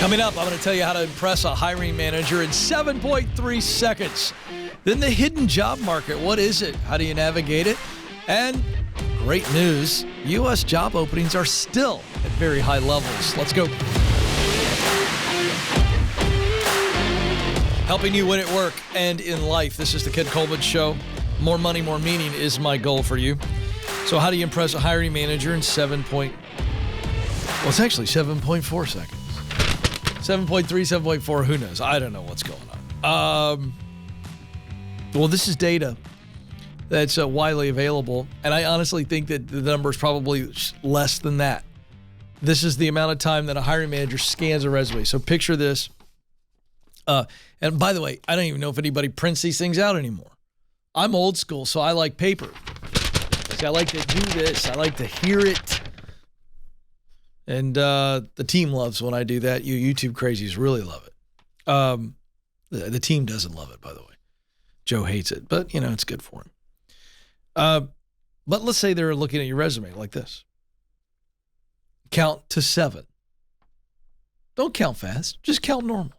Coming up, I'm going to tell you how to impress a hiring manager in 7.3 seconds. Then the hidden job market. What is it? How do you navigate it? And great news, U.S. job openings are still at very high levels. Let's go. Helping you win at work and in life. This is the Ken Coleman Show. More money, more meaning is my goal for you. So how do you impress a hiring manager in it's actually 7.4 seconds. 7.3, 7.4, who knows? I don't know what's going on. Well, this is data that's widely available, and I honestly think that the number is probably less than that. This is the amount of time that a hiring manager scans a resume. So picture this. And by the way, I don't even know if anybody prints these things out anymore. I'm old school, so I like paper. See, I like to do this. I like to hear it. And the team loves when I do that. You YouTube crazies really love it. The team doesn't love it, by the way. Joe hates it, but, it's good for him. But let's say they're looking at your resume like this. Count to 7. Don't count fast. Just count normal.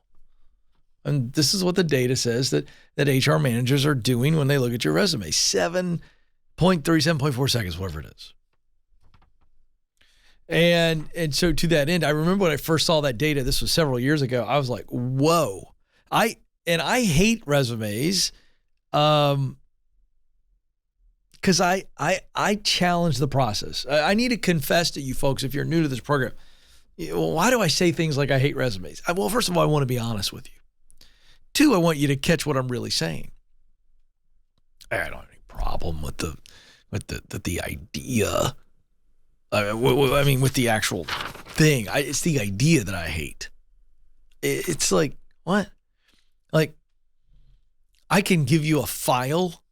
And this is what the data says that HR managers are doing when they look at your resume. 7.3, 7.4 seconds, whatever it is. And so to that end, I remember when I first saw that data, this was several years ago, I was like, whoa. I hate resumes because I challenge the process. I need to confess to you folks, if you're new to this program, why do I say things like I hate resumes? Well, first of all, I want to be honest with you. 2, I want you to catch what I'm really saying. I don't have any problem with the idea. With the actual thing. It's the idea that I hate. It's like, what? Like, I can give you a file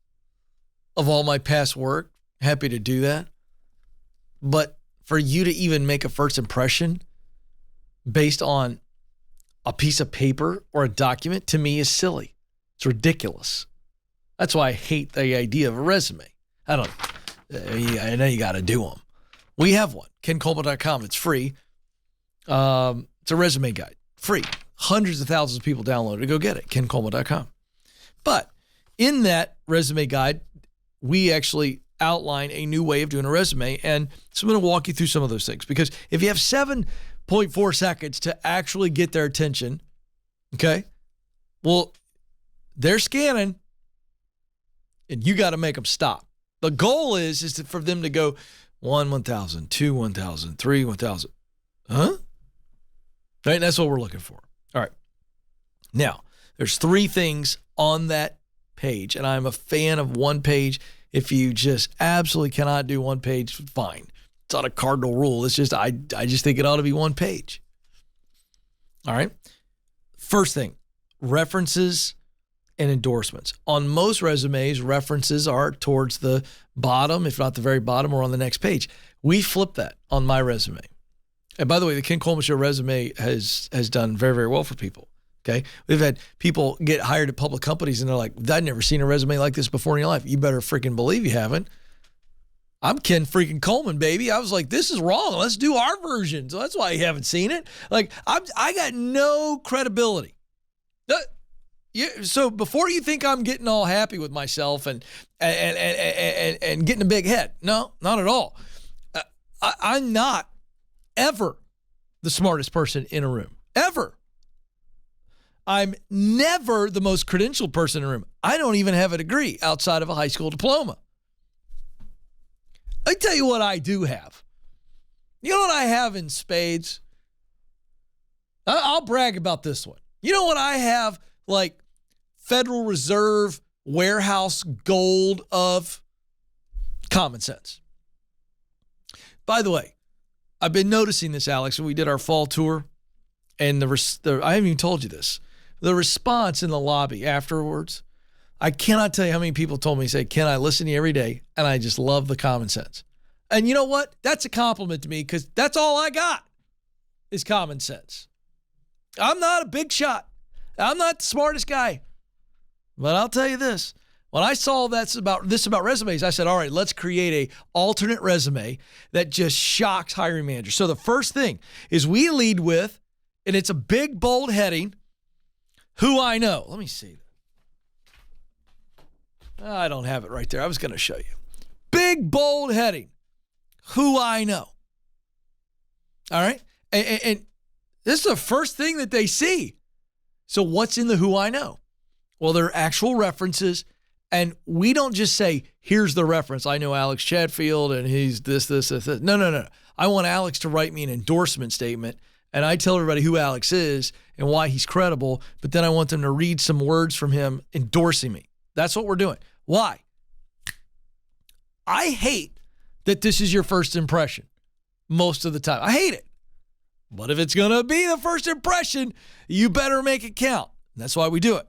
of all my past work. Happy to do that. But for you to even make a first impression based on a piece of paper or a document, to me, is silly. It's ridiculous. That's why I hate the idea of a resume. I know you got to do them. We have one, kencoleman.com. It's free. It's a resume guide, free. Hundreds of thousands of people download it. Go get it, kencoleman.com. But in that resume guide, we actually outline a new way of doing a resume. And so I'm going to walk you through some of those things. Because if you have 7.4 seconds to actually get their attention, okay, well, they're scanning, and you got to make them stop. The goal is for them to go 1,000, 2, 1,000, 3, 1,000. Huh? Right? That's what we're looking for. All right. Now, there's 3 things on that page, and I'm a fan of one page. If you just absolutely cannot do one page, fine. It's not a cardinal rule. It's just, I just think it ought to be one page. All right. First thing, references and endorsements. On most resumes, references are towards the bottom, if not the very bottom, or on the next page. We flip that on my resume. And by the way, the Ken Coleman Show resume has done very, very well for people. Okay. We've had people get hired at public companies and they're like, I've never seen a resume like this before in your life. You better freaking believe you haven't. I'm Ken freaking Coleman, baby. I was like, this is wrong. Let's do our version. So that's why you haven't seen it. Like, I got no credibility. So before you think I'm getting all happy with myself and getting a big head, no, not at all. I'm not ever the smartest person in a room, ever. I'm never the most credentialed person in a room. I don't even have a degree outside of a high school diploma. I tell you what I do have. You know what I have in spades? I'll brag about this one. You know what I have, like, Federal Reserve warehouse gold of? Common sense. By the way, I've been noticing this, Alex, when we did our fall tour, and I haven't even told you this, the response in the lobby afterwards, I cannot tell you how many people told me, say, Ken, I listen to you every day, and I just love the common sense. And you know what? That's a compliment to me, because that's all I got is common sense. I'm not a big shot. I'm not the smartest guy. But I'll tell you this. When I saw this about resumes, I said, all right, let's create a alternate resume that just shocks hiring managers. So the first thing is we lead with And it's a big, bold heading, who I know. Let me see. I don't have it right there. I was going to show you. Big, bold heading, who I know. All right? And this is the first thing that they see. So what's in the who I know? Well, there are actual references, and we don't just say, here's the reference. I know Alex Chatfield, and he's this. No. I want Alex to write me an endorsement statement, and I tell everybody who Alex is and why he's credible, but then I want them to read some words from him endorsing me. That's what we're doing. Why? I hate that this is your first impression most of the time. I hate it. But if it's going to be the first impression, you better make it count. That's why we do it.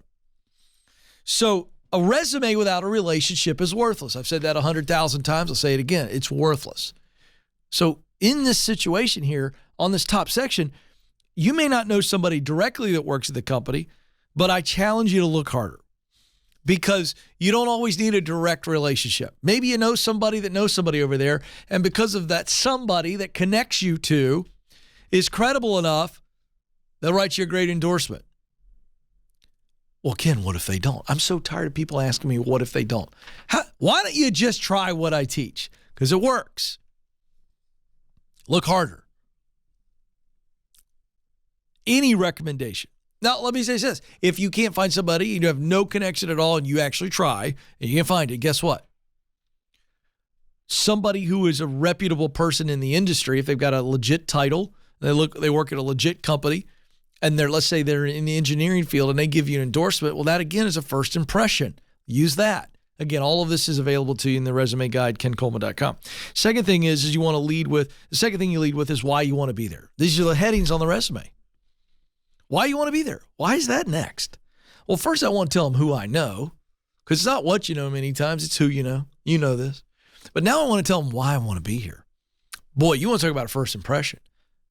So a resume without a relationship is worthless. I've said that 100,000 times. I'll say it again. It's worthless. So in this situation here, on this top section, you may not know somebody directly that works at the company, but I challenge you to look harder because you don't always need a direct relationship. Maybe you know somebody that knows somebody over there, and because of that somebody that connects you to is credible enough, they'll write you a great endorsement. Well, Ken, what if they don't? I'm so tired of people asking me, what if they don't? Why don't you just try what I teach? Because it works. Look harder. Any recommendation. Now, let me say this. If you can't find somebody, you have no connection at all, and you actually try, and you can't find it, guess what? Somebody who is a reputable person in the industry, if they've got a legit title, they work at a legit company, and let's say they're in the engineering field and they give you an endorsement, well, that again is a first impression. Use that. Again, all of this is available to you in the resume guide, kencoleman.com. Second thing is you want to lead with, the second thing you lead with is why you want to be there. These are the headings on the resume. Why you want to be there? Why is that next? Well, first I want to tell them who I know, because it's not what you know many times, it's who you know. You know this. But now I want to tell them why I want to be here. Boy, you want to talk about a first impression.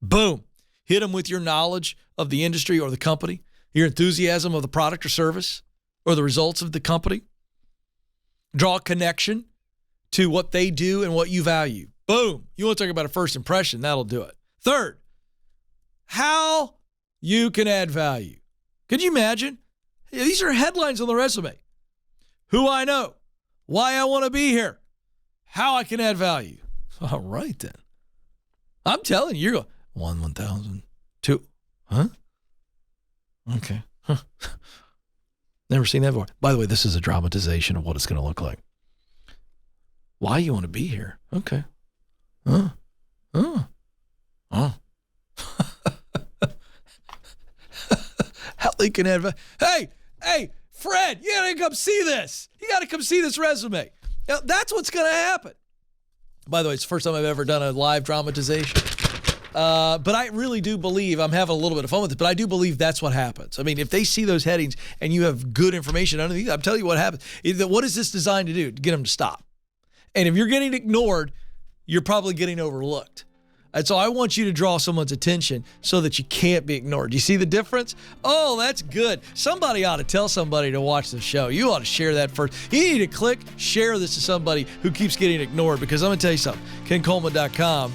Boom. Hit them with your knowledge of the industry or the company, your enthusiasm of the product or service, or the results of the company. Draw a connection to what they do and what you value. Boom. You want to talk about a first impression, that'll do it. Third, how you can add value. Could you imagine? These are headlines on the resume. Who I know, why I want to be here, how I can add value. All right, then. I'm telling you, you're going, 1,000, 2, huh? Okay. Huh. Never seen that before. By the way, this is a dramatization of what it's going to look like. Why you want to be here? Okay. Oh. How they can add value. Hey, Fred, you got to come see this. You got to come see this resume. Now, that's what's going to happen. By the way, it's the first time I've ever done a live dramatization. But I really do believe, I'm having a little bit of fun with it, but I do believe that's what happens. I mean, if they see those headings and you have good information underneath, I'm telling you what happens. What is this designed to do? To get them to stop. And if you're getting ignored, you're probably getting overlooked. And so I want you to draw someone's attention so that you can't be ignored. Do you see the difference? Oh, that's good. Somebody ought to tell somebody to watch the show. You ought to share that first. You need to click, share this to somebody who keeps getting ignored, because I'm going to tell you something. KenColeman.com,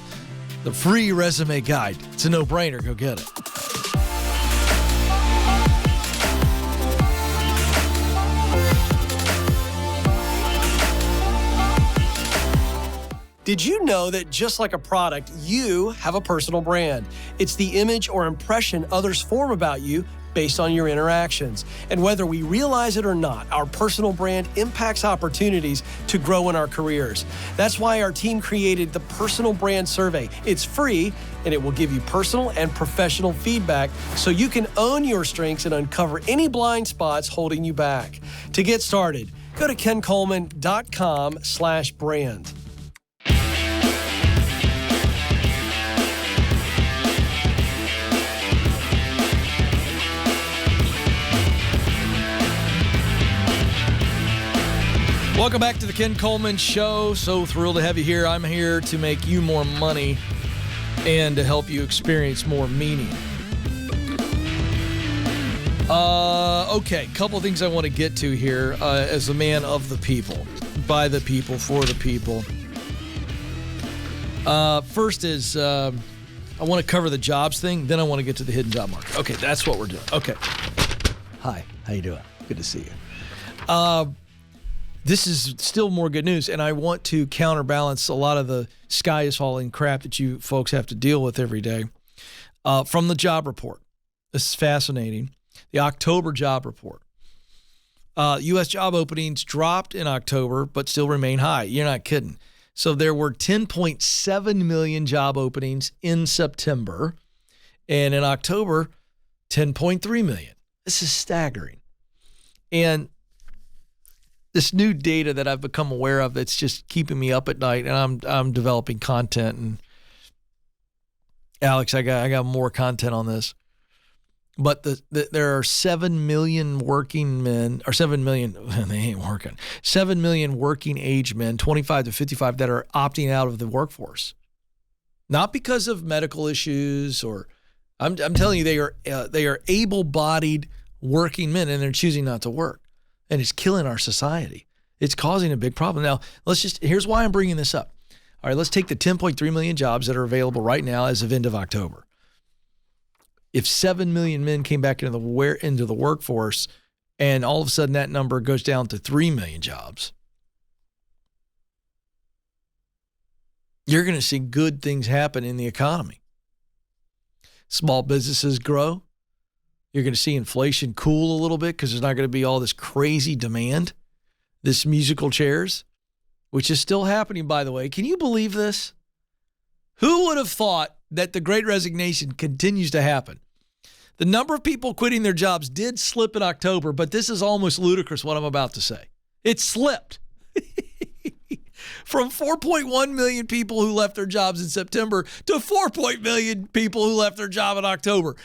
the free resume guide. It's a no-brainer. Go get it. Did you know that just like a product, you have a personal brand? It's the image or impression others form about you based on your interactions. And whether we realize it or not, our personal brand impacts opportunities to grow in our careers. That's why our team created the Personal Brand Survey. It's free, and it will give you personal and professional feedback so you can own your strengths and uncover any blind spots holding you back. To get started, go to kencoleman.com/brand. Welcome back to the Ken Coleman Show. So thrilled to have you here. I'm here to make you more money and to help you experience more meaning. Okay, couple things I want to get to here as a man of the people, by the people, for the people. First is I want to cover the jobs thing, then I want to get to the hidden job market. Okay, that's what we're doing. Okay. Hi, how you doing? Good to see you. This is still more good news, and I want to counterbalance a lot of the sky is falling crap that you folks have to deal with every day. From the job report. This is fascinating. The October job report. U.S. job openings dropped in October, but still remain high. You're not kidding. So there were 10.7 million job openings in September, and in October, 10.3 million. This is staggering. And this new data that I've become aware of that's just keeping me up at night, and I'm developing content. And Alex, I got more content on this. But there are 7 million working men, or 7 million, they ain't working, 7 million working age men, 25 to 55, that are opting out of the workforce. Not because of medical issues, or I'm telling you, they are able-bodied working men, and they're choosing not to work. And it's killing our society. It's causing a big problem. Now, here's why I'm bringing this up. All right, let's take the 10.3 million jobs that are available right now as of end of October. If 7 million men came back into the workforce, and all of a sudden that number goes down to 3 million jobs, you're going to see good things happen in the economy. Small businesses grow. You're going to see inflation cool a little bit because there's not going to be all this crazy demand, this musical chairs, which is still happening, by the way. Can you believe this? Who would have thought that the Great Resignation continues to happen? The number of people quitting their jobs did slip in October, but this is almost ludicrous what I'm about to say. It slipped. From 4.1 million people who left their jobs in September to 4 million people who left their job in October.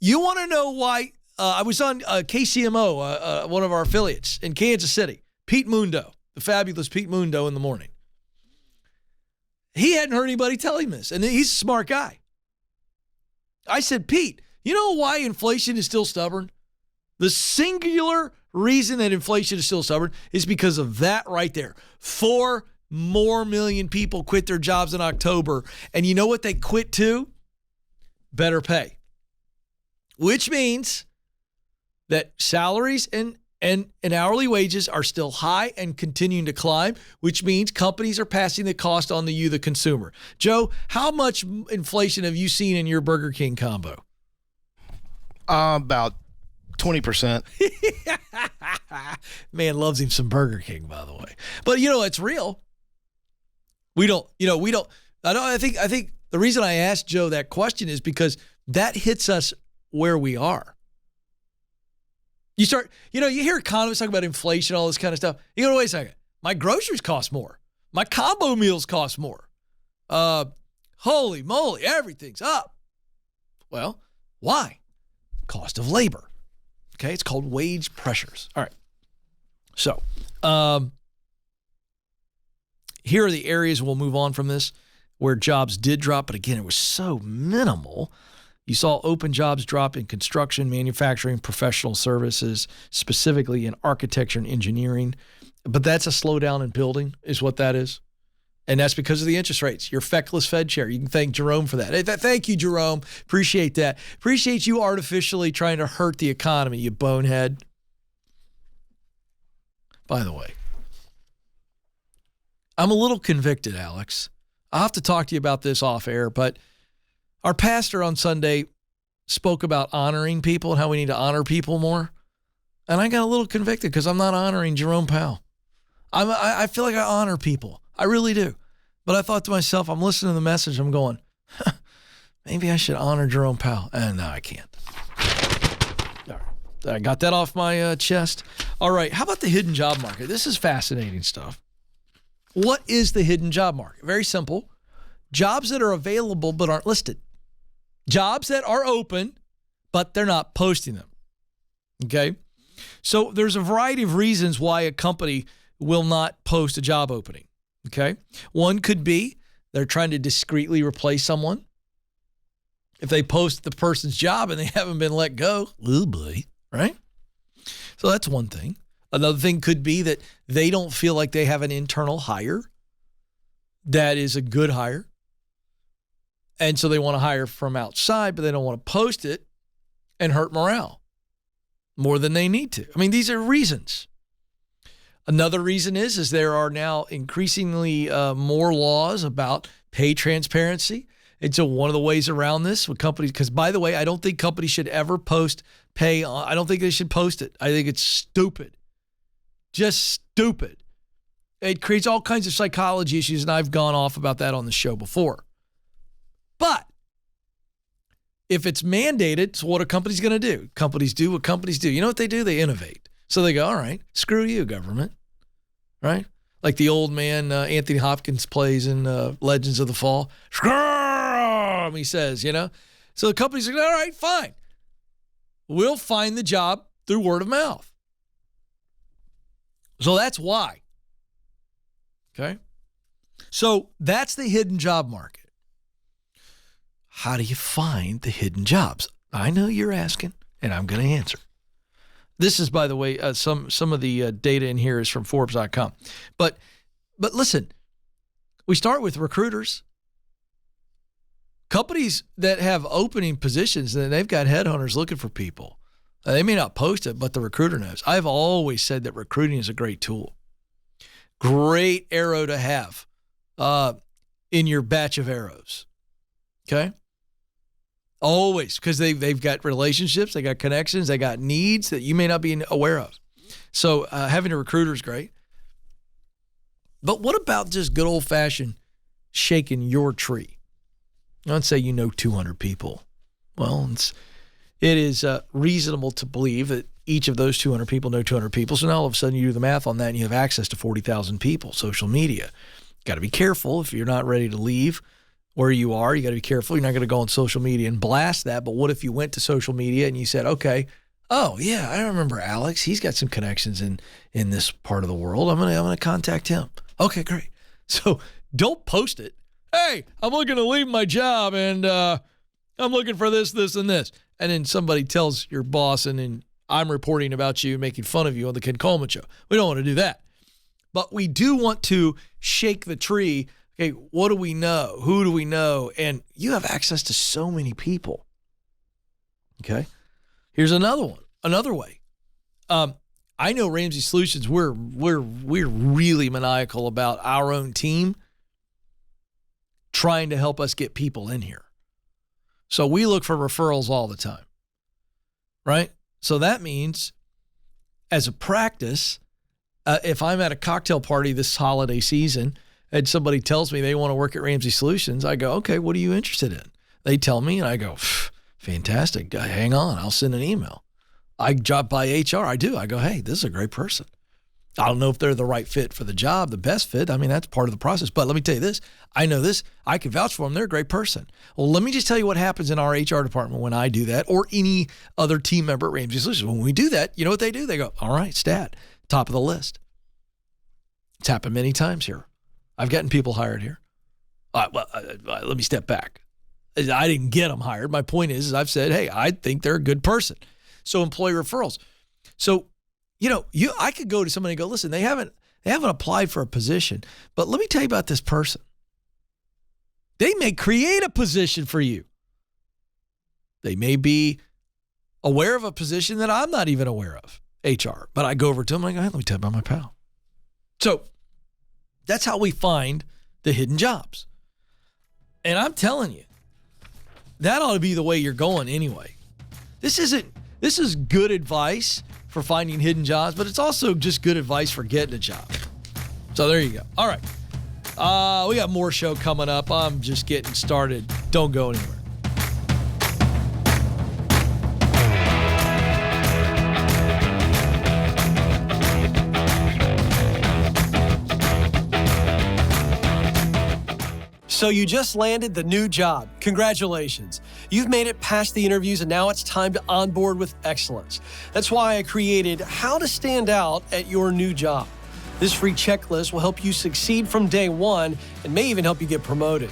You want to know why? I was on KCMO, one of our affiliates in Kansas City, Pete Mundo, the fabulous Pete Mundo in the morning. He hadn't heard anybody tell him this, and he's a smart guy. I said, Pete, you know why inflation is still stubborn? The singular reason that inflation is still stubborn is because of that right there. 4 more million people quit their jobs in October, and you know what they quit to? Better pay. Which means that salaries and hourly wages are still high and continuing to climb, which means companies are passing the cost on to you, the consumer. Joe, how much inflation have you seen in your Burger King combo? About 20%. Man loves him some Burger King, by the way. But it's real. I think the reason I asked Joe that question is because that hits us where we are. You hear economists talk about inflation, all this kind of stuff. You go, wait a second. My groceries cost more. My combo meals cost more. Holy moly, everything's up. Well, why? Cost of labor. Okay, it's called wage pressures. All right. So, here are the areas, we'll move on from this, where jobs did drop, but again, it was so minimal. You saw open jobs drop in construction, manufacturing, professional services, specifically in architecture and engineering. But that's a slowdown in building is what that is. And that's because of the interest rates. Your feckless Fed chair. You can thank Jerome for that. Hey, thank you, Jerome. Appreciate that. Appreciate you artificially trying to hurt the economy, you bonehead. By the way, I'm a little convicted, Alex. I'll have to talk to you about this off air, but our pastor on Sunday spoke about honoring people and how we need to honor people more. And I got a little convicted because I'm not honoring Jerome Powell. I feel like I honor people. I really do. But I thought to myself, I'm listening to the message. I'm going, maybe I should honor Jerome Powell. And no, I can't. All right. I got that off my chest. All right. How about the hidden job market? This is fascinating stuff. What is the hidden job market? Very simple. Jobs that are available but aren't listed. Jobs that are open, but they're not posting them. Okay? So there's a variety of reasons why a company will not post a job opening. Okay? One could be they're trying to discreetly replace someone. If they post the person's job and they haven't been let go, oh boy, right? So that's one thing. Another thing could be that they don't feel like they have an internal hire that is a good hire. And so they want to hire from outside, but they don't want to post it and hurt morale more than they need to. I mean, these are reasons. Another reason is there are now increasingly more laws about pay transparency. And so one of the ways around this with companies, because by the way, I don't think companies should ever post pay. I don't think they should post it. I think it's stupid. Just stupid. It creates all kinds of psychology issues, and I've gone off about that on the show before. But if it's mandated, so what are companies going to do? Companies do what companies do. You know what they do? They innovate. So they go, all right, screw you, government, right? Like the old man Anthony Hopkins plays in Legends of the Fall. Screw him, he says, you know? So the companies are, all right, fine. We'll find the job through word of mouth. So that's why. Okay? So that's the hidden job market. How do you find the hidden jobs? I know you're asking, and I'm going to answer. This is, by the way, some of the data in here is from Forbes.com. But listen, we start with recruiters. Companies that have opening positions, they've got headhunters looking for people. They may not post it, but the recruiter knows. I've always said that recruiting is a great tool. Great arrow to have in your batch of arrows. Okay? Always, because they've got relationships, they got connections, they got needs that you may not be aware of. So having a recruiter is great. But what about just good old-fashioned shaking your tree? Let's say you know 200 people. Well, it is reasonable to believe that each of those 200 people know 200 people. So now all of a sudden you do the math on that and you have access to 40,000 people, social media. Got to be careful if you're not ready to leave where you are. You got to be careful. You're not going to go on social media and blast that. But what if you went to social media and you said, okay, oh yeah, I remember Alex. He's got some connections in this part of the world. I'm gonna contact him. Okay, great. So don't post it. Hey, I'm looking to leave my job and I'm looking for this, this, and this. And then somebody tells your boss and then I'm reporting about you, making fun of you on the Ken Coleman Show. We don't want to do that. But we do want to shake the tree. Okay, what do we know? Who do we know? And you have access to so many people. Okay, here's another one, another way. I know Ramsey Solutions, we're really maniacal about our own team trying to help us get people in here. So we look for referrals all the time, right? So that means as a practice, if I'm at a cocktail party this holiday season and somebody tells me they want to work at Ramsey Solutions, I go, okay, what are you interested in? They tell me and I go, fantastic. Hang on, I'll send an email. I drop by HR. I do. I go, hey, this is a great person. I don't know if they're the right fit for the job, the best fit. I mean, that's part of the process. But let me tell you this. I know this. I can vouch for them. They're a great person. Well, let me just tell you what happens in our HR department when I do that or any other team member at Ramsey Solutions. When we do that, you know what they do? They go, all right, stat, top of the list. It's happened many times here. I've gotten people hired here. Let me step back. I didn't get them hired. My point is I've said, hey, I think they're a good person. So employee referrals. So, I could go to somebody and go, listen, they haven't applied for a position, but let me tell you about this person. They may create a position for you. They may be aware of a position that I'm not even aware of, HR. But I go over to them and I go, hey, let me tell you about my pal. So that's how we find the hidden jobs. And I'm telling you, that ought to be the way you're going anyway. This is good advice for finding hidden jobs, but it's also just good advice for getting a job. So there you go. All right. We got more show coming up. I'm just getting started. Don't go anywhere. So you just landed the new job. Congratulations. You've made it past the interviews and now it's time to onboard with excellence. That's why I created How to Stand Out at Your New Job. This free checklist will help you succeed from day one and may even help you get promoted.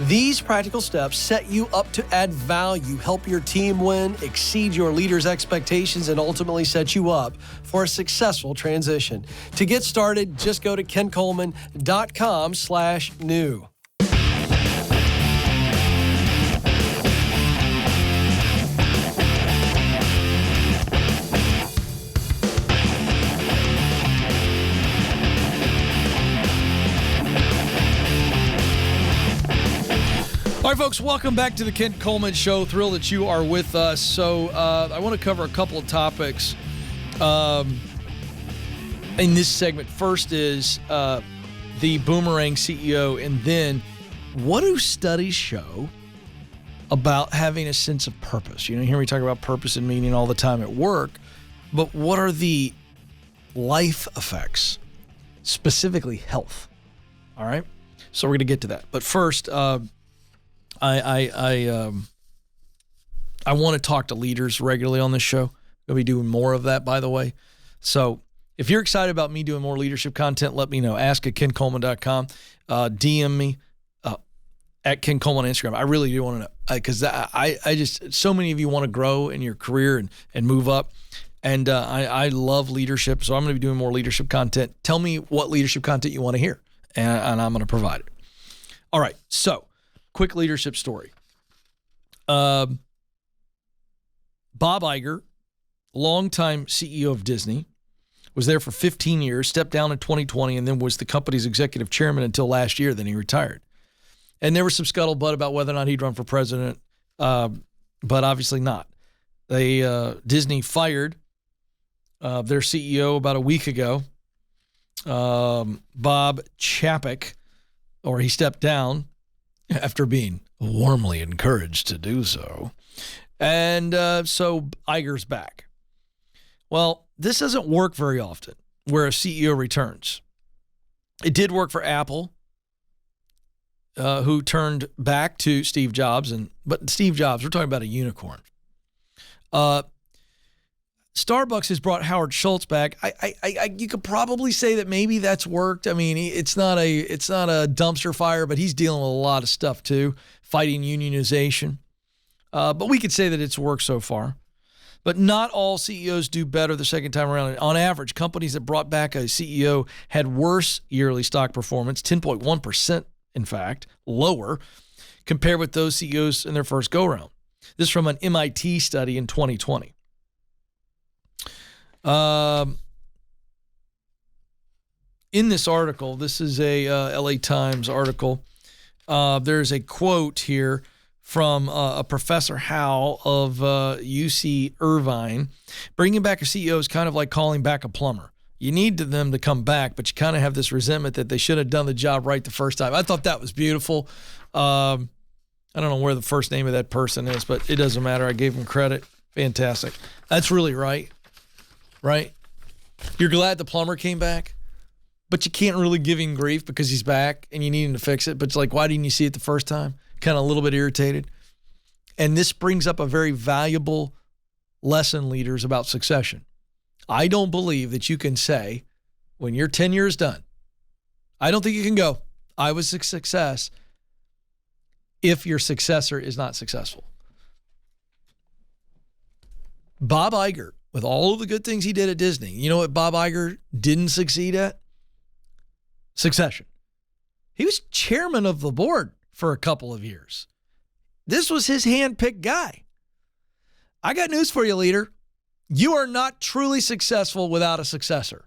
These practical steps set you up to add value, help your team win, exceed your leaders' expectations, and ultimately set you up for a successful transition. To get started, just go to kencoleman.com/new. All right, folks, welcome back to the Ken Coleman Show. Thrilled that you are with us. So I want to cover a couple of topics in this segment. First is the Boomerang CEO, and then what do studies show about having a sense of purpose? You hear me talk about purpose and meaning all the time at work, but what are the life effects, specifically health? All right, so we're going to get to that. But first, I want to talk to leaders regularly on this show. I'll be doing more of that, by the way. So if you're excited about me doing more leadership content, let me know. Ask at kencoleman.com. DM me at Ken Coleman on Instagram. I really do want to know, because I just, so many of you want to grow in your career and move up. And I love leadership, so I'm going to be doing more leadership content. Tell me what leadership content you want to hear, and I'm going to provide it. All right, so quick leadership story. Bob Iger, longtime CEO of Disney, was there for 15 years, stepped down in 2020, and then was the company's executive chairman until last year. Then he retired. And there was some scuttlebutt about whether or not he'd run for president, but obviously not. Disney fired their CEO about a week ago, Bob Chapek, or he stepped down after being warmly encouraged to do so. And so Iger's back. Well, this doesn't work very often where a CEO returns. It did work for Apple, who turned back to Steve Jobs. But Steve Jobs, we're talking about a unicorn. Starbucks has brought Howard Schultz back. You could probably say that maybe that's worked. I mean, it's not a dumpster fire, but he's dealing with a lot of stuff too, fighting unionization. But we could say that it's worked so far. But not all CEOs do better the second time around. On average, companies that brought back a CEO had worse yearly stock performance, 10.1%, in fact, lower, compared with those CEOs in their first go-round. This is from an MIT study in 2020. In this article, this is a LA Times article, there's a quote here from a Professor Howe of UC Irvine. Bringing back a CEO is kind of like calling back a plumber. You need them to come back, but you kind of have this resentment that they should have done the job right the first time. I thought that was beautiful. I don't know where the first name of that person is, but it doesn't matter. I gave him credit. Fantastic. That's really right. Right? You're glad the plumber came back, but you can't really give him grief because he's back and you need him to fix it. But it's like, why didn't you see it the first time? Kind of a little bit irritated. And this brings up a very valuable lesson, leaders, about succession. I don't believe that you can say, when your tenure is done, I don't think you can go, I was a success, if your successor is not successful. Bob Iger, with all of the good things he did at Disney, you know what Bob Iger didn't succeed at? Succession. He was chairman of the board for a couple of years. This was his hand-picked guy. I got news for you, leader. You are not truly successful without a successor.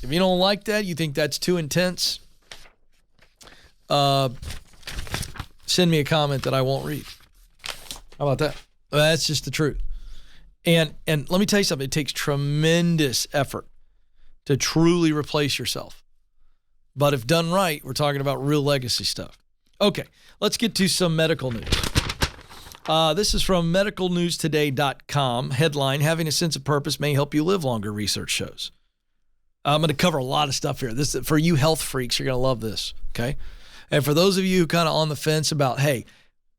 If you don't like that, you think that's too intense, send me a comment that I won't read. How about that? That's just the truth. And let me tell you something. It takes tremendous effort to truly replace yourself. But if done right, we're talking about real legacy stuff. Okay, let's get to some medical news. This is from medicalnewstoday.com. Headline, having a sense of purpose may help you live longer, research shows. I'm going to cover a lot of stuff here. This, for you health freaks, you're going to love this, okay? And for those of you who kind of on the fence about, hey,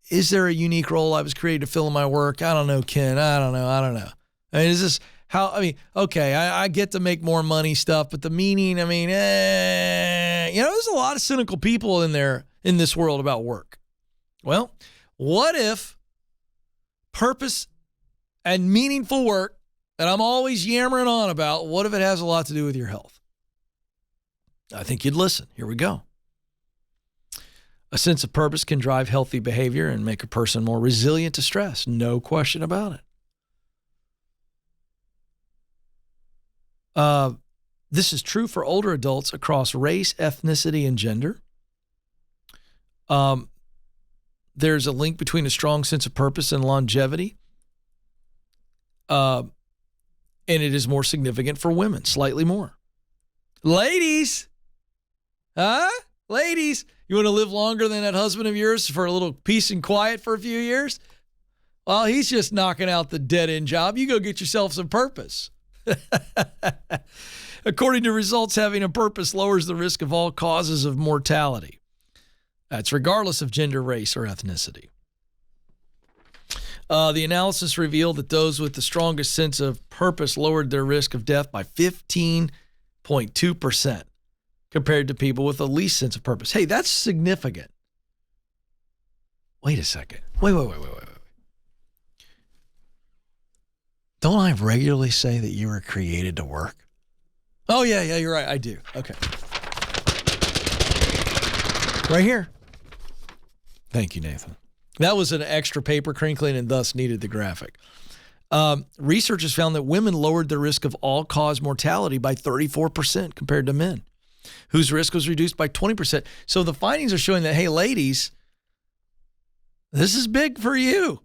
is there a unique role I was created to fill in my work? I don't know, Ken. I don't know. I mean, is this how, okay, I get to make more money stuff, but the meaning, there's a lot of cynical people in this world about work. Well, what if purpose and meaningful work that I'm always yammering on about, what if it has a lot to do with your health? I think you'd listen. Here we go. A sense of purpose can drive healthy behavior and make a person more resilient to stress. No question about it. This is true for older adults across race, ethnicity, and gender. there's a link between a strong sense of purpose and longevity. And it is more significant for women, slightly more. Ladies, Ladies, you want to live longer than that husband of yours for a little peace and quiet for a few years? Well, he's just knocking out the dead-end job. You go get yourself some purpose. According to results, having a purpose lowers the risk of all causes of mortality. That's regardless of gender, race, or ethnicity. The analysis revealed that those with the strongest sense of purpose lowered their risk of death by 15.2% compared to people with the least sense of purpose. Hey, that's significant. Wait a second. Wait. Don't I regularly say that you were created to work? Oh, yeah, you're right. I do. Okay. Right here. Thank you, Nathan. That was an extra paper crinkling and thus needed the graphic. Researchers found that women lowered the risk of all-cause mortality by 34% compared to men, whose risk was reduced by 20%. So the findings are showing that, hey, ladies, this is big for you.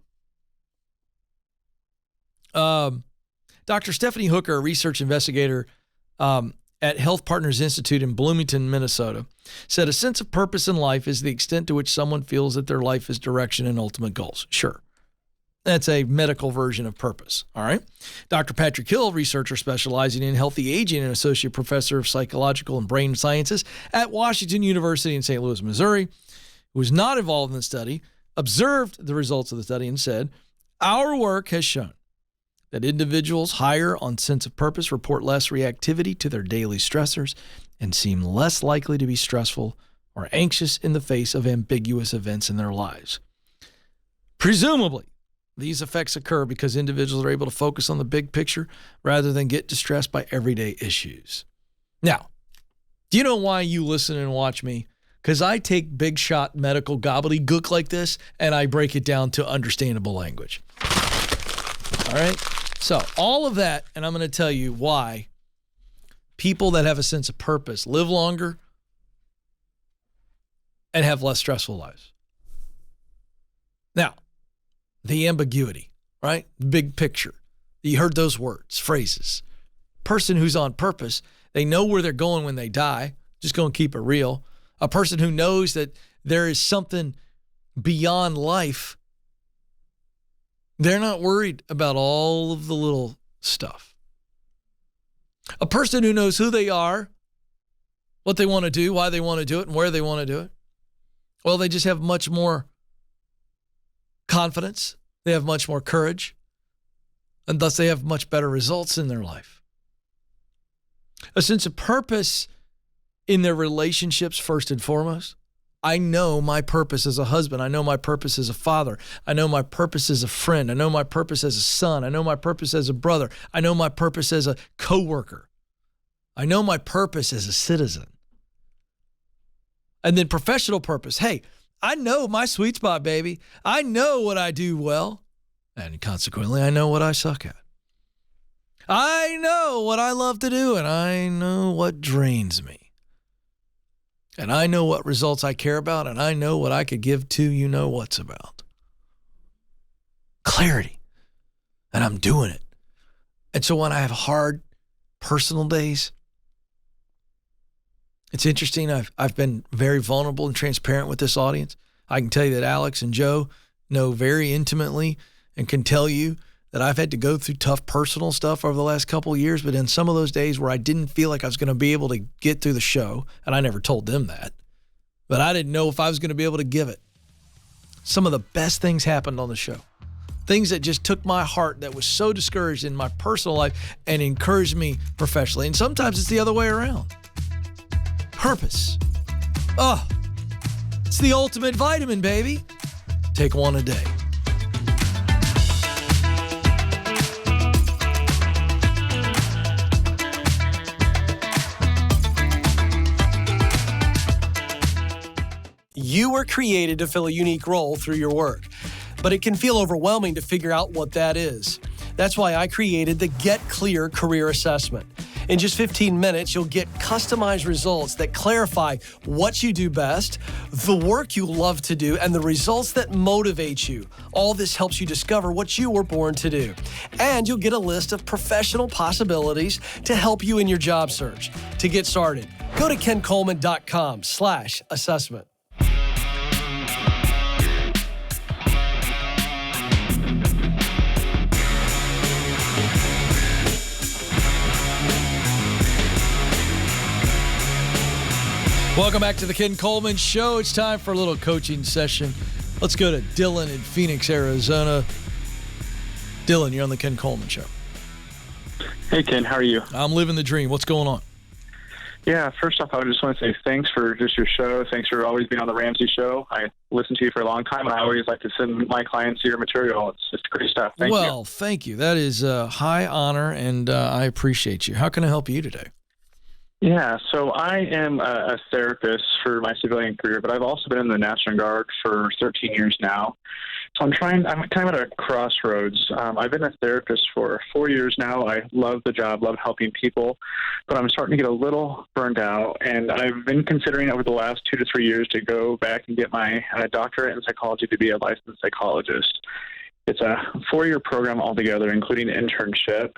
Dr. Stephanie Hooker, a research investigator at Health Partners Institute in Bloomington, Minnesota, said a sense of purpose in life is the extent to which someone feels that their life is direction and ultimate goals. Sure. That's a medical version of purpose. All right. Dr. Patrick Hill, researcher specializing in healthy aging and associate professor of psychological and brain sciences at Washington University in St. Louis, Missouri, who was not involved in the study, observed the results of the study and said, "Our work has shown that individuals higher on sense of purpose report less reactivity to their daily stressors and seem less likely to be stressful or anxious in the face of ambiguous events in their lives. Presumably, these effects occur because individuals are able to focus on the big picture rather than get distressed by everyday issues." Now, do you know why you listen and watch me? Because I take big shot medical gobbledygook like this and I break it down to understandable language. All right? So all of that, and I'm going to tell you why people that have a sense of purpose live longer and have less stressful lives. Now, the ambiguity, right? Big picture. You heard those words, phrases. Person who's on purpose, they know where they're going when they die. Just going to keep it real. A person who knows that there is something beyond life. They're not worried about all of the little stuff. A person who knows who they are, what they want to do, why they want to do it, and where they want to do it. Well, they just have much more confidence. They have much more courage. And thus they have much better results in their life. A sense of purpose in their relationships first and foremost. I know my purpose as a husband. I know my purpose as a father. I know my purpose as a friend. I know my purpose as a son. I know my purpose as a brother. I know my purpose as a coworker. I know my purpose as a citizen. And then professional purpose. Hey, I know my sweet spot, baby. I know what I do well. And consequently, I know what I suck at. I know what I love to do, and I know what drains me. And I know what results I care about, and I know what I could give to you know what's about. Clarity. And I'm doing it. And so when I have hard personal days, it's interesting. I've been very vulnerable and transparent with this audience. I can tell you that Alex and Joe know very intimately and can tell you that I've had to go through tough personal stuff over the last couple of years, but in some of those days where I didn't feel like I was going to be able to get through the show, and I never told them that, but I didn't know if I was going to be able to give it. Some of the best things happened on the show. Things that just took my heart that was so discouraged in my personal life and encouraged me professionally. And sometimes it's the other way around. Purpose. Oh, it's the ultimate vitamin, baby. Take one a day. You were created to fill a unique role through your work, but it can feel overwhelming to figure out what that is. That's why I created the Get Clear Career Assessment. In just 15 minutes, you'll get customized results that clarify what you do best, the work you love to do, and the results that motivate you. All this helps you discover what you were born to do. And you'll get a list of professional possibilities to help you in your job search. To get started, go to kencoleman.com/assessment. Welcome back to the Ken Coleman Show. It's time for a little coaching session. Let's go to Dylan in Phoenix, Arizona. Dylan, you're on the Ken Coleman Show. Hey, Ken, how are you? I'm living the dream. What's going on? Yeah, first off, I just want to say thanks for just your show. Thanks for always being on the Ramsey show. I listened to you for a long time, and I always like to send my clients your material. It's just great stuff. Thank you. Well, thank you. That is a high honor, and I appreciate you. How can I help you today? Yeah, so I am a therapist for my civilian career, but I've also been in the National Guard for 13 years now. So I'm kind of at a crossroads. I've been a therapist for 4 years now. I love the job, love helping people, but I'm starting to get a little burned out. And I've been considering over the last 2 to 3 years to go back and get my doctorate in psychology to be a licensed psychologist. It's a 4-year program altogether, including an internship.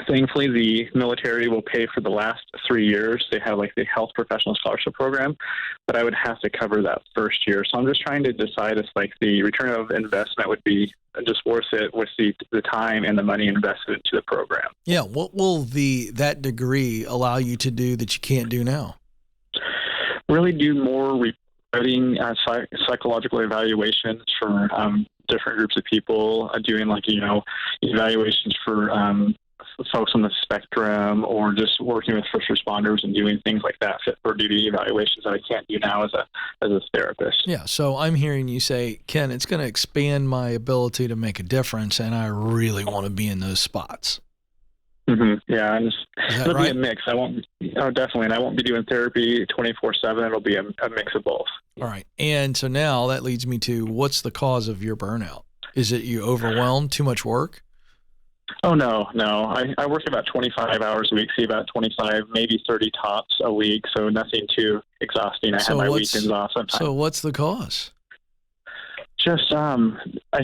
Thankfully, the military will pay for the last 3 years. They have like the health professional scholarship program, but I would have to cover that first year. So I'm just trying to decide if like the return of investment would be just worth it with the time and the money invested into the program. Yeah. What will that degree allow you to do that you can't do now? Really do more reporting, psychological evaluations for different groups of people, doing like, evaluations for folks on the spectrum, or just working with first responders and doing things like that, fit for duty evaluations that I can't do now as a therapist. Yeah. So I'm hearing you say, Ken, it's going to expand my ability to make a difference, and I really want to be in those spots. Mm-hmm. Yeah, and it'll right? be a mix. Definitely, and I won't be doing therapy 24/7. It'll be a mix of both. All right. And so now that leads me to, what's the cause of your burnout? Is it you overwhelmed, too much work? Oh, no. I work about 25 hours a week, see about 25, maybe 30 tops a week, so nothing too exhausting. I have my weekends off sometimes. So what's the cause? Just, I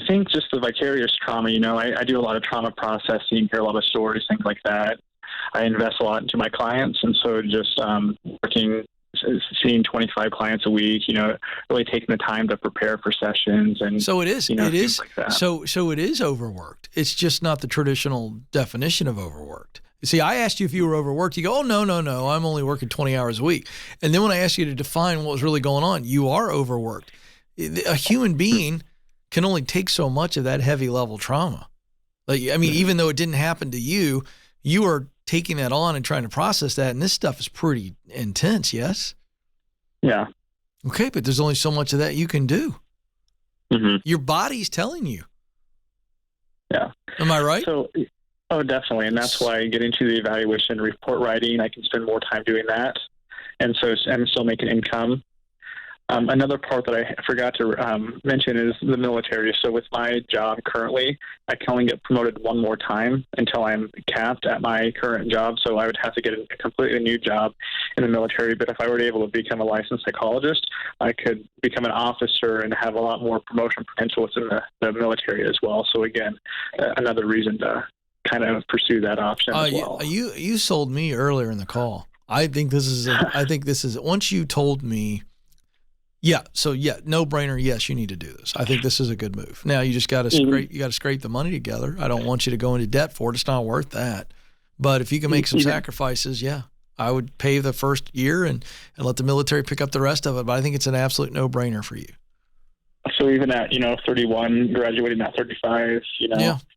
think just the vicarious trauma. I do a lot of trauma processing, hear a lot of stories, things like that. I invest a lot into my clients, and so just seeing 25 clients a week, really taking the time to prepare for sessions. And so it is, like that. So it is overworked. It's just not the traditional definition of overworked. See, I asked you if you were overworked. You go, oh, no, I'm only working 20 hours a week. And then when I asked you to define what was really going on, you are overworked. A human being can only take so much of that heavy level trauma. Even though it didn't happen to you, you are taking that on and trying to process that. And this stuff is pretty intense, yes? Yeah. Okay, but there's only so much of that you can do. Mm-hmm. Your body's telling you. Yeah. Am I right? So, definitely. And that's why I get into the evaluation report writing. I can spend more time doing that. And still make an income. Another part that I forgot to mention is the military. So with my job currently, I can only get promoted one more time until I'm capped at my current job. So I would have to get a completely new job in the military. But if I were able to become a licensed psychologist, I could become an officer and have a lot more promotion potential within the military as well. So again, another reason to kind of pursue that option as well. You sold me earlier in the call. I think this is once you told me. Yeah. So no brainer. Yes, you need to do this. I think this is a good move. Now you just got to scrape the money together. I don't want you to go into debt for it. It's not worth that. But if you can make some sacrifices, I would pay the first year and let the military pick up the rest of it. But I think it's an absolute no brainer for you. So even at 31, graduating at 35,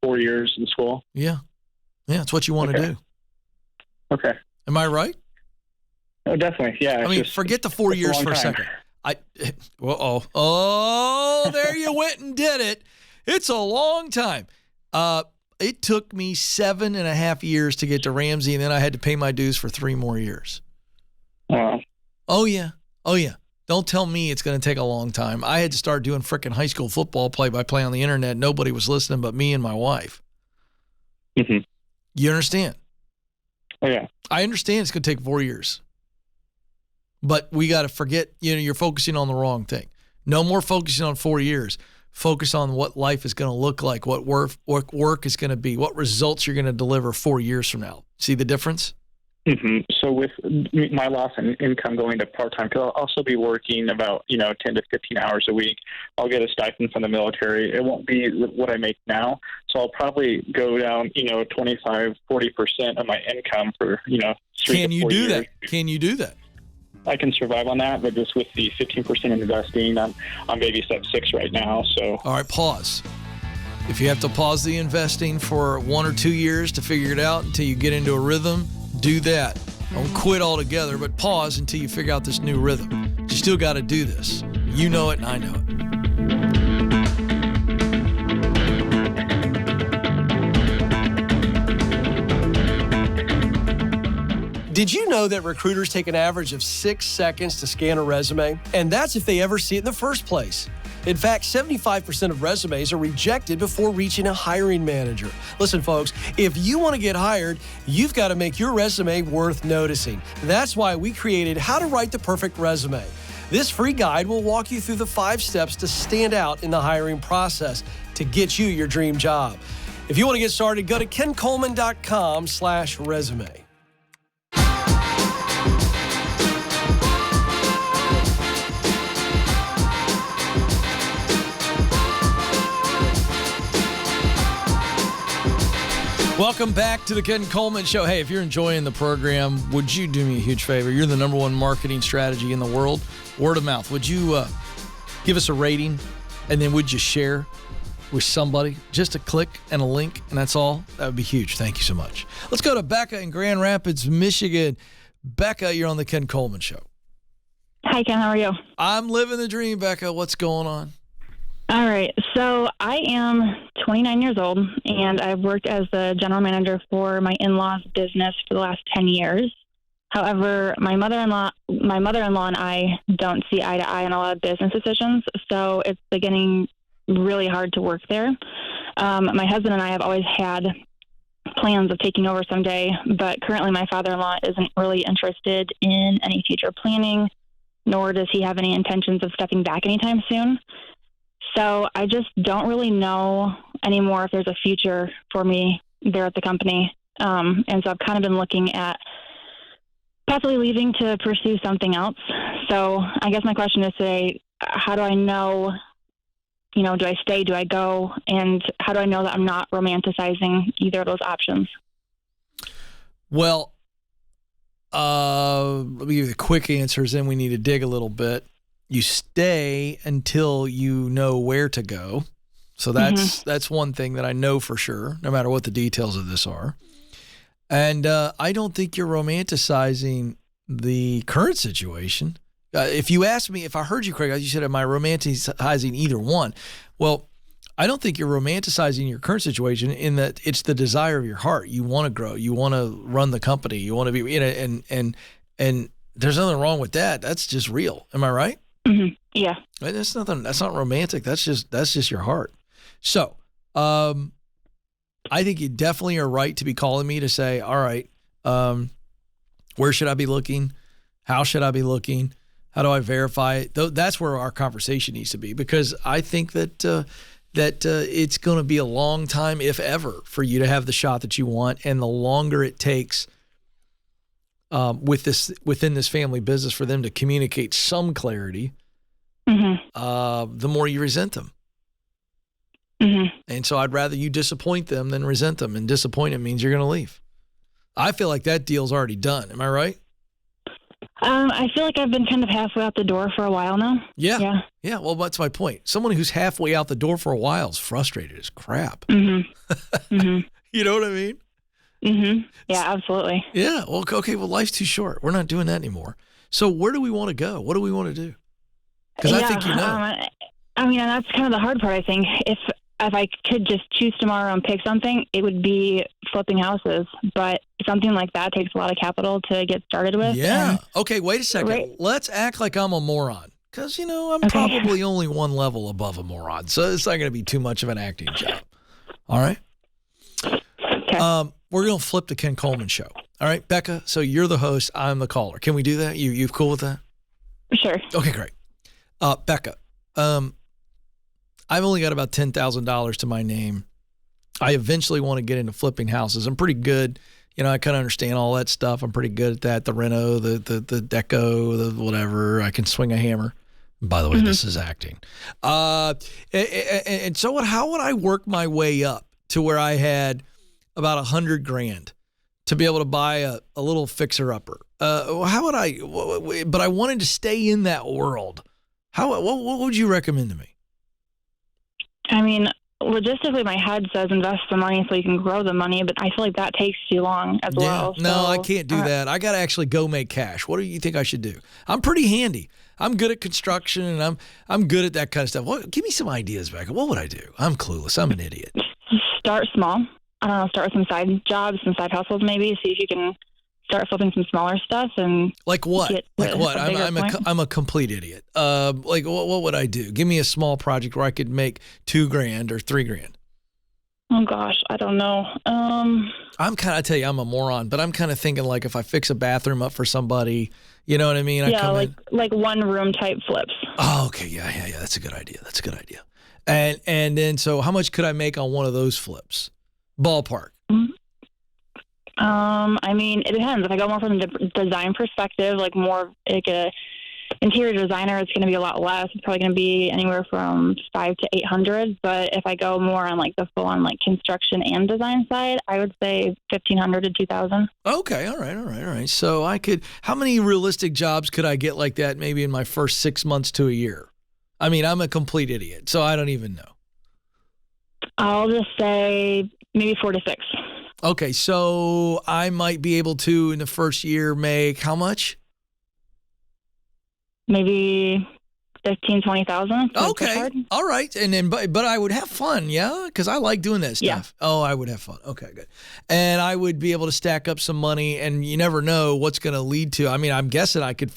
4 years in school. Yeah. It's what you want to do. Okay. Am I right? Oh, definitely. Yeah. Forget the 4 years for a second. There you went and did it. It's a long time. It took me 7.5 years to get to Ramsey, and then I had to pay my dues for 3 more years. Wow. Oh, yeah. Don't tell me it's going to take a long time. I had to start doing frickin' high school football play-by-play on the internet. Nobody was listening but me and my wife. Mm-hmm. You understand? Oh, yeah. I understand it's going to take 4 years. But we got to forget, you're focusing on the wrong thing. No more focusing on 4 years. Focus on what life is going to look like, what work is going to be, what results you're going to deliver 4 years from now. See the difference? Mm-hmm. So with my loss in income going to part-time, because I'll also be working about 10 to 15 hours a week, I'll get a stipend from the military. It won't be what I make now, so I'll probably go down 25, 40% of my income for 3 Can to you 4 do years. that? Can you do that? I can survive on that, but just with the 15% investing, I'm baby step 6 right now. So All right, pause. If you have to pause the investing for 1 or 2 years to figure it out until you get into a rhythm, do that. Don't quit altogether, but pause until you figure out this new rhythm. You still got to do this. You know it, and I know it. Did you know that recruiters take an average of 6 seconds to scan a resume? And that's if they ever see it in the first place. In fact, 75% of resumes are rejected before reaching a hiring manager. Listen, folks, if you want to get hired, you've got to make your resume worth noticing. That's why we created How to Write the Perfect Resume. This free guide will walk you through the 5 steps to stand out in the hiring process to get you your dream job. If you want to get started, go to kencoleman.com/resume. Welcome back to the Ken Coleman Show. Hey, if you're enjoying the program, would you do me a huge favor? You're the number one marketing strategy in the world. Word of mouth. Would you give us a rating, and then would you share with somebody? Just a click and a link, and that's all. That would be huge. Thank you so much. Let's go to Becca in Grand Rapids, Michigan. Becca, you're on the Ken Coleman Show. Hi, Ken. How are you? I'm living the dream, Becca. What's going on? All right. So I am 29 years old, and I've worked as the general manager for my in-laws' business for the last 10 years. However, my mother-in-law and I don't see eye to eye on a lot of business decisions, so it's beginning really hard to work there. My husband and I have always had plans of taking over someday, but currently my father-in-law isn't really interested in any future planning, nor does he have any intentions of stepping back anytime soon. So I just don't really know anymore if there's a future for me there at the company. And so I've kind of been looking at possibly leaving to pursue something else. So I guess my question is today, how do I know, do I stay, do I go? And how do I know that I'm not romanticizing either of those options? Well, let me give you the quick answers, then we need to dig a little bit. You stay until you know where to go. So that's one thing that I know for sure, no matter what the details of this are. And I don't think you're romanticizing the current situation. If you asked me, if I heard you correctly, you said, am I romanticizing either one? Well, I don't think you're romanticizing your current situation in that it's the desire of your heart. You want to grow. You want to run the company. You want to be, and there's nothing wrong with that. That's just real. Am I right? Mm-hmm. Yeah. That's not romantic. That's just your heart. So, I think you definitely are right to be calling me to say, all right, where should I be looking? How should I be looking? How do I verify it? That's where our conversation needs to be, because I think that it's going to be a long time, if ever, for you to have the shot that you want. And the longer it takes within this family business for them to communicate some clarity, the more you resent them. And so I'd rather you disappoint them than resent them. And disappointment means you're going to leave. I feel like that deal's already done. Am I right? I feel like I've been kind of halfway out the door for a while now. Yeah. Well, that's my point. Someone who's halfway out the door for a while is frustrated as crap. You know what I mean? Yeah, absolutely. Yeah. Well, okay. Well, life's too short. We're not doing that anymore. So where do we want to go? What do we want to do? Because I think you know. And that's kind of the hard part, I think. If I could just choose tomorrow and pick something, it would be flipping houses. But something like that takes a lot of capital to get started with. Yeah. Okay, wait a second. Right. Let's act like I'm a moron. Because, I'm probably only one level above a moron. So it's not going to be too much of an acting job. All right? Okay. We're going to flip the Ken Coleman Show. All right, Becca, so you're the host. I'm the caller. Can we do that? You cool with that? Sure. Okay, great. Becca, I've only got about $10,000 to my name. I eventually want to get into flipping houses. I'm pretty good. I kind of understand all that stuff. I'm pretty good at that. The reno, the deco, the whatever. I can swing a hammer. By the way, this is acting. And so how would I work my way up to where I had about $100,000 to be able to buy a little fixer-upper? How would I? But I wanted to stay in that world. What would you recommend to me? I mean, logistically, my head says invest the money so you can grow the money, but I feel like that takes too long as well. No, I can't do that. I got to actually go make cash. What do you think I should do? I'm pretty handy. I'm good at construction, and I'm good at that kind of stuff. Give me some ideas, Becca. What would I do? I'm clueless. I'm an idiot. Start small. I don't know, start with some side jobs, some side hustles maybe, see if you can start flipping some smaller stuff. And like what? I'm a complete idiot. Like what would I do? Give me a small project where I could make $2,000 or $3,000. Oh gosh, I don't know. I tell you, I'm a moron, but I'm kind of thinking like if I fix a bathroom up for somebody, you know what I mean? Like one room type flips. Oh, okay. Yeah. That's a good idea. And then, so how much could I make on one of those flips? Ballpark. I mean, it depends. If I go more from the design perspective, like more like a interior designer, it's going to be a lot less. It's probably going to be anywhere from $500 to $800. But if I go more on like the full on like construction and design side, I would say $1,500 to $2,000. Okay. All right. So how many realistic jobs could I get like that maybe in my first 6 months to a year? I mean, I'm a complete idiot, so I don't even know. I'll just say maybe 4 to 6. Okay, so I might be able to, in the first year, make how much? Maybe 15,000, 20,000. Okay, all right, and then but I would have fun, yeah, because I like doing that stuff. Yeah. Oh, I would have fun. Okay, good, and I would be able to stack up some money, and you never know what's going to lead to. I mean, I'm guessing I could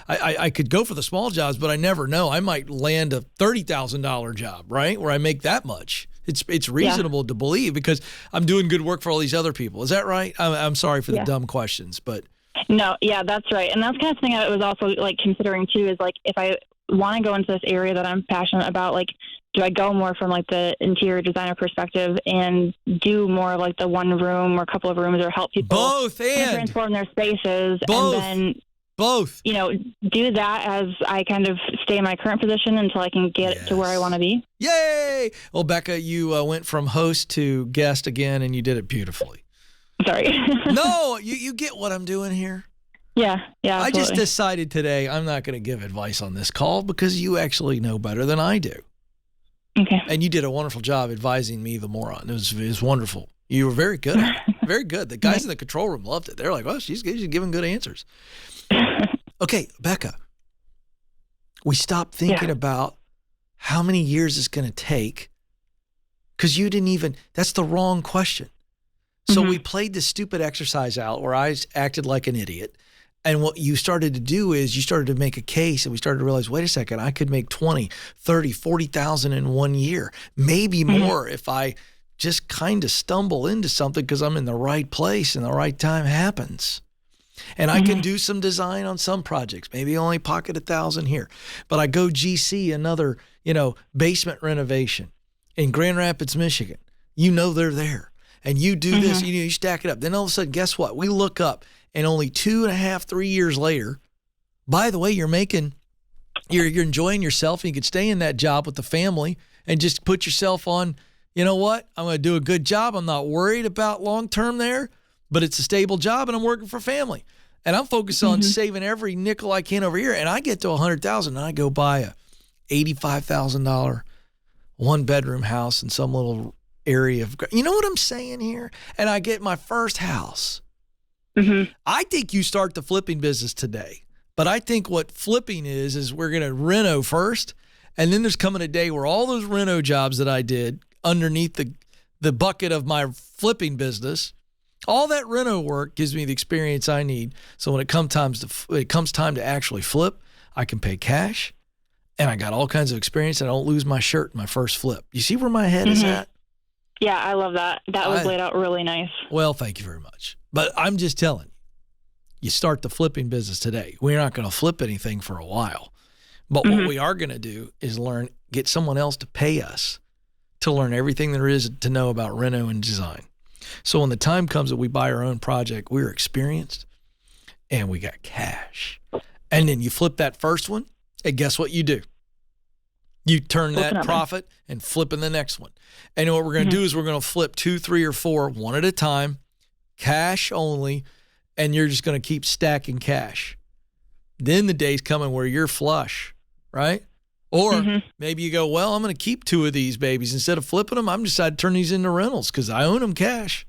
I could go for the small jobs, but I never know. I might land a $30,000 job, right, where I make that much. It's reasonable to believe because I'm doing good work for all these other people. Is that right? I'm sorry for the dumb questions, but no, yeah, that's right. And that's kind of thing I was also like considering too is like if I want to go into this area that I'm passionate about, like do I go more from like the interior designer perspective and do more of like the one room or a couple of rooms or help people transform their spaces and then both, do that as I kind of stay in my current position until I can get to where I want to be. Yay! Well, Becca, you went from host to guest again, and you did it beautifully. Sorry. No, you get what I'm doing here. Yeah, absolutely. I just decided today I'm not going to give advice on this call because you actually know better than I do. Okay. And you did a wonderful job advising me, the moron. It was wonderful. You were very good at it. Very good. The guys in the control room loved it. They're like, well, she's giving good answers. Okay, Becca, we stopped thinking about how many years it's going to take because you didn't even, that's the wrong question. So we played this stupid exercise out where I acted like an idiot. And what you started to do is you started to make a case and we started to realize, wait a second, I could make 20, 30, 40,000 in 1 year, maybe more if I just kind of stumble into something because I'm in the right place and the right time happens. And I can do some design on some projects, maybe only pocket 1,000 here. But I go GC another, basement renovation in Grand Rapids, Michigan. They're there. And you do this, you stack it up. Then all of a sudden, guess what? We look up and only 2.5, 3 years later, by the way, you're enjoying yourself and you could stay in that job with the family and just put yourself on, you know what? I'm going to do a good job. I'm not worried about long-term there, but it's a stable job and I'm working for family. And I'm focused on saving every nickel I can over here. And I get to 100,000 and I go buy a $85,000 one-bedroom house in some little area of, you know what I'm saying here? And I get my first house. I think you start the flipping business today, but I think what flipping is we're going to reno first. And then there's coming a day where all those reno jobs that I did underneath the bucket of my flipping business, all that reno work gives me the experience I need. So when it comes time to actually flip, I can pay cash and I got all kinds of experience and I don't lose my shirt in my first flip. You see where my head is at? Yeah, I love that. That was laid out really nice. Well, thank you very much. But I'm just telling you, you start the flipping business today. We're not going to flip anything for a while. But what we are going to do is get someone else to pay us to learn everything there is to know about reno and design. So when the time comes that we buy our own project, we're experienced and we got cash. And then you flip that first one, and guess what you do? You turn that profit and flip in the next one. And what we're going to do is we're going to flip 2, 3, or 4, one at a time, cash only, and you're just going to keep stacking cash. Then the day's coming where you're flush, right? Or maybe you go, well, I'm going to keep 2 of these babies. Instead of flipping them, I'm decided to turn these into rentals because I own them cash.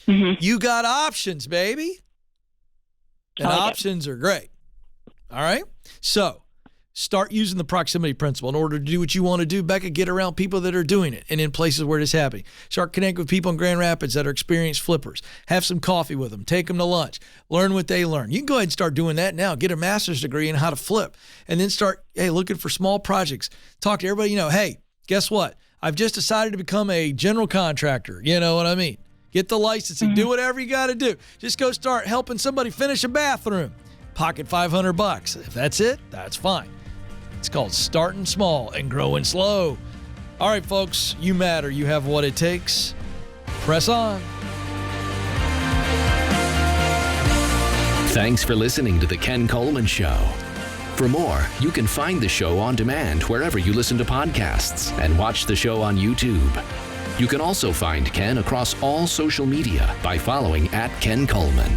You got options, baby. And options are great. All right? So start using the proximity principle in order to do what you want to do. Becca, get around people that are doing it and in places where it's happening. Start connecting with people in Grand Rapids that are experienced flippers. Have some coffee with them. Take them to lunch. Learn what they learn. You can go ahead and start doing that now. Get a master's degree in how to flip. And then start, looking for small projects. Talk to everybody, hey, guess what? I've just decided to become a general contractor. You know what I mean? Get the licensing. Do whatever you got to do. Just go start helping somebody finish a bathroom. Pocket $500. If that's it, that's fine. It's called starting small and growing slow. All right, folks, you matter. You have what it takes. Press on. Thanks for listening to The Ken Coleman Show. For more, you can find the show on demand wherever you listen to podcasts and watch the show on YouTube. You can also find Ken across all social media by following @Ken Coleman.